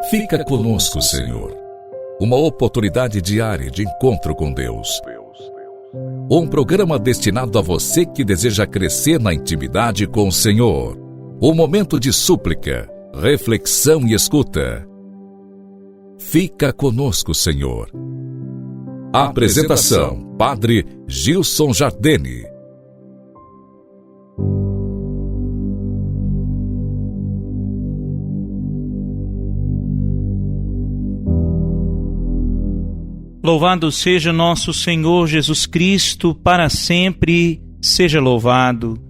Fica conosco, Senhor. Uma oportunidade diária de encontro com Deus. Um programa destinado a você que deseja crescer na intimidade com o Senhor. Um momento de súplica, reflexão e escuta. Fica conosco, Senhor. Apresentação: Padre Gilson Jardini. Louvado seja nosso Senhor Jesus Cristo, para sempre seja louvado.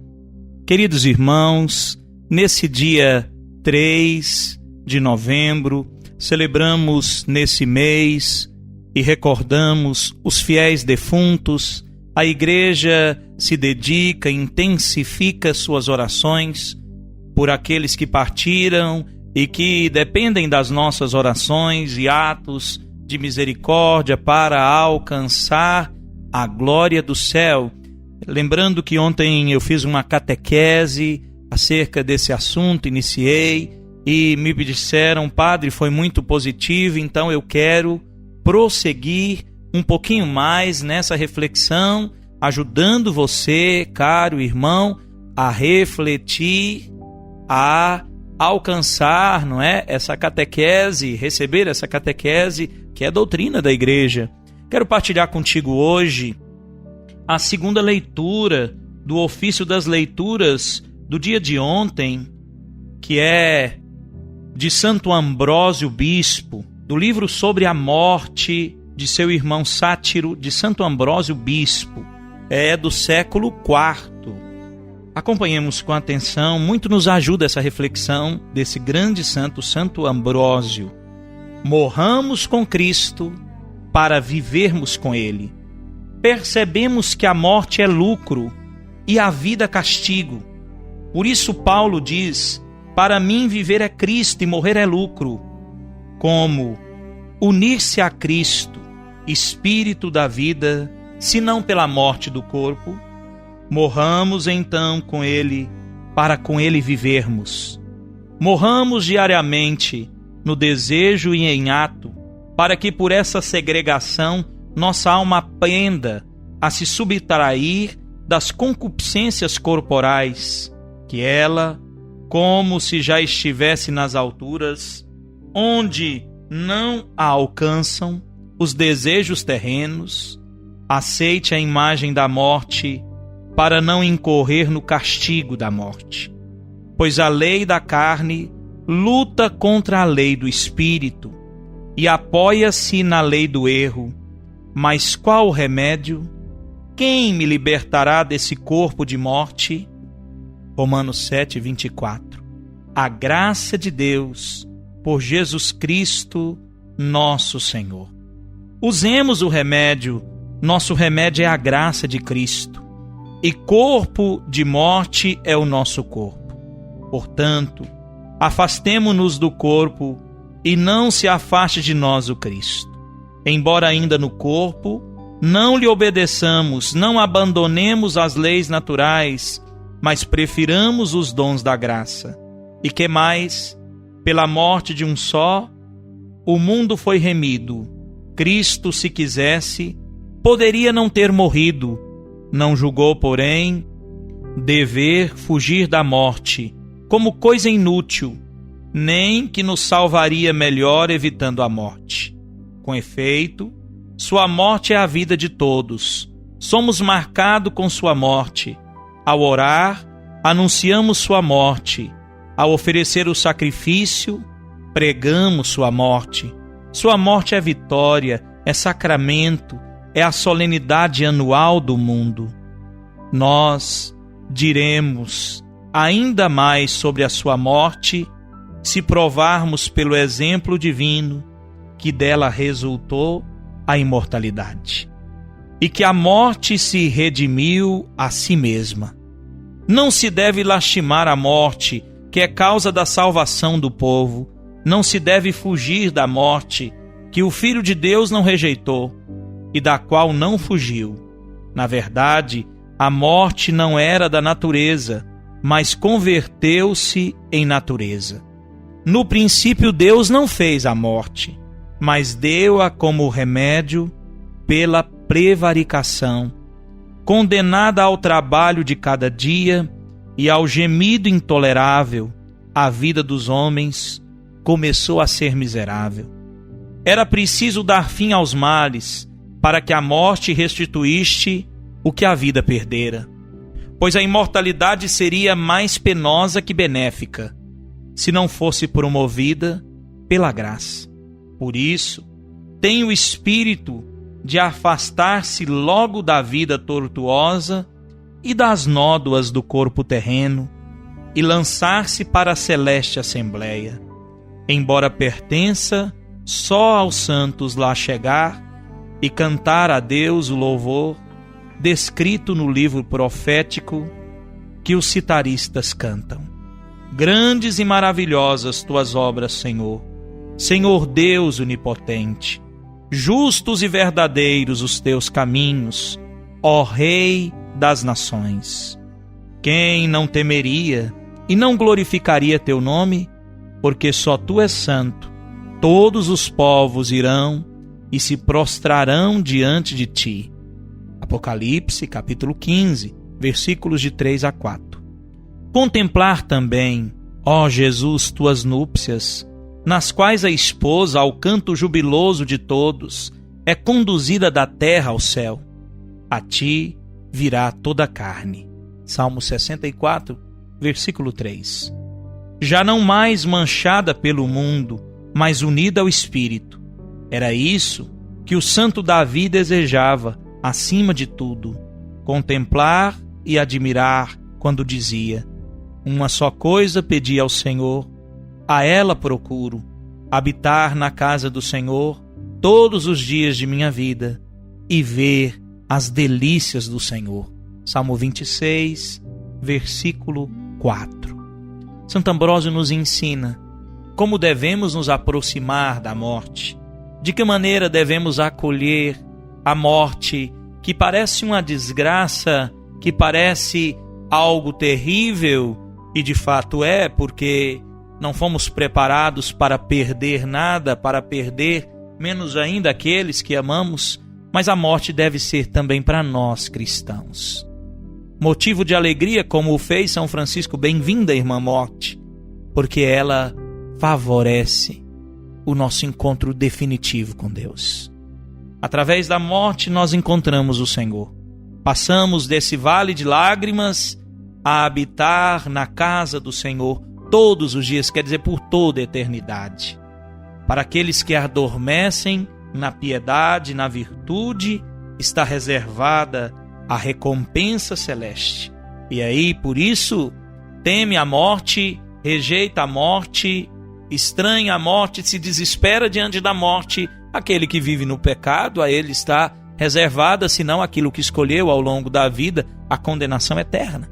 Queridos irmãos, nesse dia 3 de novembro, celebramos nesse mês e recordamos os fiéis defuntos. A Igreja se dedica, intensifica suas orações por aqueles que partiram e que dependem das nossas orações e atos de misericórdia para alcançar a glória do céu. Lembrando que ontem eu fiz uma catequese acerca desse assunto, iniciei, e me disseram: padre, foi muito positivo, então eu quero prosseguir um pouquinho mais nessa reflexão, ajudando você, caro irmão, a refletir, a alcançar, não é, essa catequese, receber essa catequese que é a doutrina da Igreja. Quero partilhar contigo hoje a segunda leitura do ofício das leituras do dia de ontem, que é de Santo Ambrósio Bispo, do livro sobre a morte de seu irmão Sátiro, de Santo Ambrósio Bispo, é do século IV. Acompanhemos com atenção, muito nos ajuda essa reflexão desse grande santo, Santo Ambrósio. Morramos com Cristo para vivermos com Ele. Percebemos que a morte é lucro e a vida castigo. Por isso Paulo diz: para mim viver é Cristo e morrer é lucro. Como unir-se a Cristo, Espírito da vida, se não pela morte do corpo, morramos então com Ele, para com Ele vivermos. Morramos diariamente no desejo e em ato, para que por essa segregação nossa alma aprenda a se subtrair das concupiscências corporais, que ela, como se já estivesse nas alturas, onde não a alcançam os desejos terrenos, aceite a imagem da morte para não incorrer no castigo da morte. Pois a lei da carne luta contra a lei do Espírito e apoia-se na lei do erro. Mas qual o remédio? Quem me libertará desse corpo de morte? Romanos 7:24. A graça de Deus, por Jesus Cristo, nosso Senhor. Usemos o remédio. Nosso remédio é a graça de Cristo. E corpo de morte é o nosso corpo. Portanto, afastemo-nos do corpo e não se afaste de nós o Cristo. Embora ainda no corpo, não lhe obedeçamos, não abandonemos as leis naturais, mas prefiramos os dons da graça. E que mais? Pela morte de um só, o mundo foi remido. Cristo, se quisesse, poderia não ter morrido. Não julgou, porém, dever fugir da morte como coisa inútil, nem que nos salvaria melhor evitando a morte. Com efeito, sua morte é a vida de todos. Somos marcados com sua morte. Ao orar, anunciamos sua morte. Ao oferecer o sacrifício, pregamos sua morte. Sua morte é vitória, é sacramento, é a solenidade anual do mundo. Nós diremos ainda mais sobre a sua morte se provarmos pelo exemplo divino que dela resultou a imortalidade, e que a morte se redimiu a si mesma. Não se deve lastimar a morte, que é causa da salvação do povo. Não se deve fugir da morte, que o Filho de Deus não rejeitou e da qual não fugiu. Na verdade, a morte não era da natureza, mas converteu-se em natureza. No princípio, Deus não fez a morte, mas deu-a como remédio pela prevaricação, condenada ao trabalho de cada dia e ao gemido intolerável. A vida dos homens começou a ser miserável. Era preciso dar fim aos males, para que a morte restituísse o que a vida perdera. Pois a imortalidade seria mais penosa que benéfica, se não fosse promovida pela graça. Por isso, tem o espírito de afastar-se logo da vida tortuosa e das nódoas do corpo terreno e lançar-se para a celeste assembleia, embora pertença só aos santos lá chegar e cantar a Deus o louvor descrito no livro profético que os citaristas cantam. Grandes e maravilhosas tuas obras, Senhor, Senhor Deus onipotente. Justos e verdadeiros os teus caminhos, ó Rei das nações. Quem não temeria e não glorificaria teu nome? Porque só tu és santo. Todos os povos irão e se prostrarão diante de ti. Apocalipse, capítulo 15, versículos de 3 a 4. Contemplar também, ó Jesus, tuas núpcias, nas quais a esposa, ao canto jubiloso de todos, é conduzida da terra ao céu. A ti virá toda a carne. Salmo 64, versículo 3. Já não mais manchada pelo mundo, mas unida ao Espírito. Era isso que o santo Davi desejava, acima de tudo, contemplar e admirar quando dizia: uma só coisa pedi ao Senhor, a ela procuro, habitar na casa do Senhor todos os dias de minha vida e ver as delícias do Senhor. Salmo 26, versículo 4. Santo Ambrósio nos ensina como devemos nos aproximar da morte, de que maneira devemos acolher a morte, que parece uma desgraça, que parece algo terrível, e de fato é, porque não fomos preparados para perder nada, para perder menos ainda aqueles que amamos, mas a morte deve ser também para nós cristãos motivo de alegria, como o fez São Francisco. Bem-vinda, irmã morte, porque ela favorece o nosso encontro definitivo com Deus. Através da morte nós encontramos o Senhor. Passamos desse vale de lágrimas a habitar na casa do Senhor todos os dias, quer dizer, por toda a eternidade. Para aqueles que adormecem na piedade, na virtude, está reservada a recompensa celeste. E aí, por isso, teme a morte, rejeita a morte, estranha a morte, se desespera diante da morte. Aquele que vive no pecado, a ele está reservada, senão aquilo que escolheu ao longo da vida, a condenação eterna.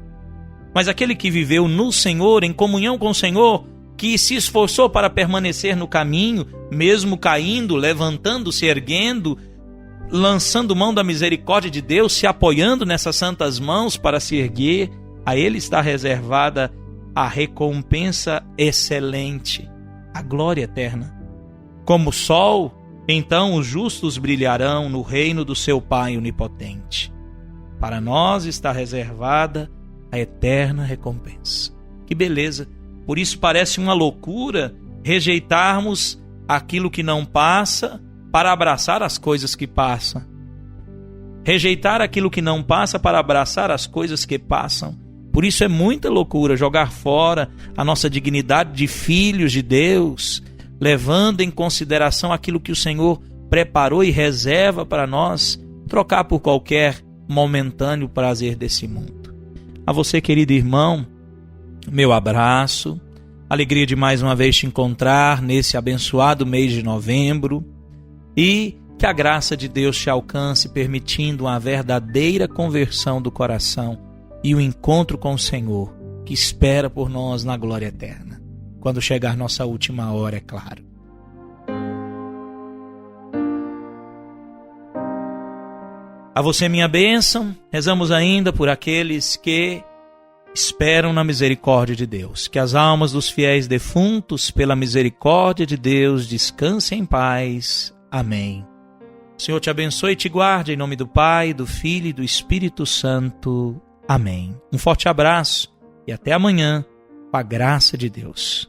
Mas aquele que viveu no Senhor, em comunhão com o Senhor, que se esforçou para permanecer no caminho, mesmo caindo, levantando-se, erguendo, lançando mão da misericórdia de Deus, se apoiando nessas santas mãos para se erguer, a ele está reservada a recompensa excelente, a glória eterna. Como o sol, então os justos brilharão no reino do seu Pai onipotente. Para nós está reservada a eterna recompensa. Que beleza! Por isso parece uma loucura rejeitarmos aquilo que não passa para abraçar as coisas que passam. Rejeitar aquilo que não passa para abraçar as coisas que passam. Por isso é muita loucura jogar fora a nossa dignidade de filhos de Deus, levando em consideração aquilo que o Senhor preparou e reserva para nós, trocar por qualquer momentâneo prazer desse mundo. A você, querido irmão, meu abraço, alegria de mais uma vez te encontrar nesse abençoado mês de novembro, e que a graça de Deus te alcance, permitindo uma verdadeira conversão do coração e o encontro com o Senhor, que espera por nós na glória eterna, quando chegar nossa última hora, é claro. A você minha bênção. Rezamos ainda por aqueles que esperam na misericórdia de Deus. Que as almas dos fiéis defuntos, pela misericórdia de Deus, descansem em paz. Amém. O Senhor te abençoe e te guarde, em nome do Pai, do Filho e do Espírito Santo. Amém. Um forte abraço e até amanhã, com a graça de Deus.